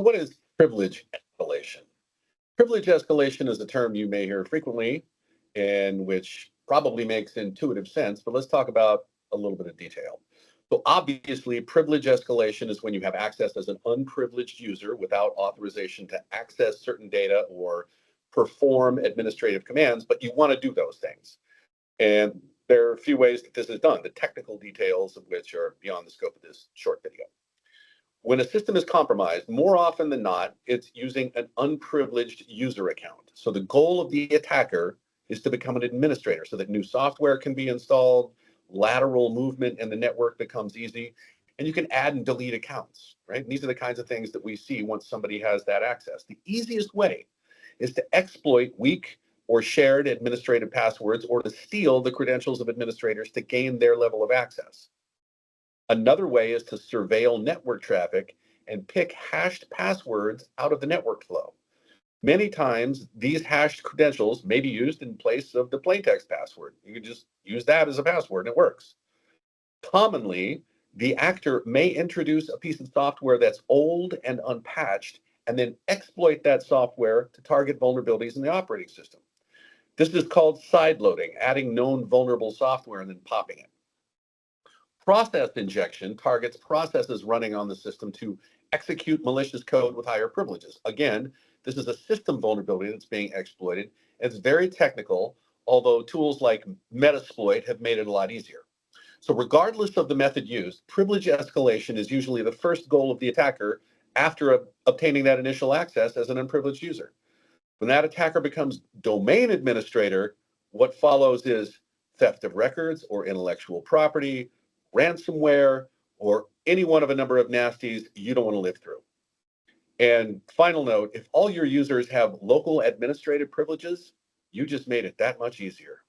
So what is privilege escalation? Privilege escalation is a term you may hear frequently and which probably makes intuitive sense, but let's talk about a little bit of detail. So obviously, privilege escalation is when you have access as an unprivileged user without authorization to access certain data or perform administrative commands, but you want to do those things. And there are a few ways that this is done, the technical details of which are beyond the scope of this short video. When a system is compromised, more often than not, it's using an unprivileged user account. So the goal of the attacker is to become an administrator so that new software can be installed, lateral movement in the network becomes easy, and you can add and delete accounts, right? And these are the kinds of things that we see once somebody has that access. The easiest way is to exploit weak or shared administrative passwords or to steal the credentials of administrators to gain their level of access. Another way is to surveil network traffic and pick hashed passwords out of the network flow. Many times, these hashed credentials may be used in place of the plaintext password. You can just use that as a password and it works. Commonly, the actor may introduce a piece of software that's old and unpatched and then exploit that software to target vulnerabilities in the operating system. This is called sideloading, adding known vulnerable software and then popping it. Process injection targets processes running on the system to execute malicious code with higher privileges. Again, this is a system vulnerability that's being exploited. It's very technical, although tools like Metasploit have made it a lot easier. So regardless of the method used, privilege escalation is usually the first goal of the attacker after obtaining that initial access as an unprivileged user. When that attacker becomes domain administrator, what follows is theft of records or intellectual property, ransomware, or any one of a number of nasties you don't want to live through. And final note, if all your users have local administrative privileges, you just made it that much easier.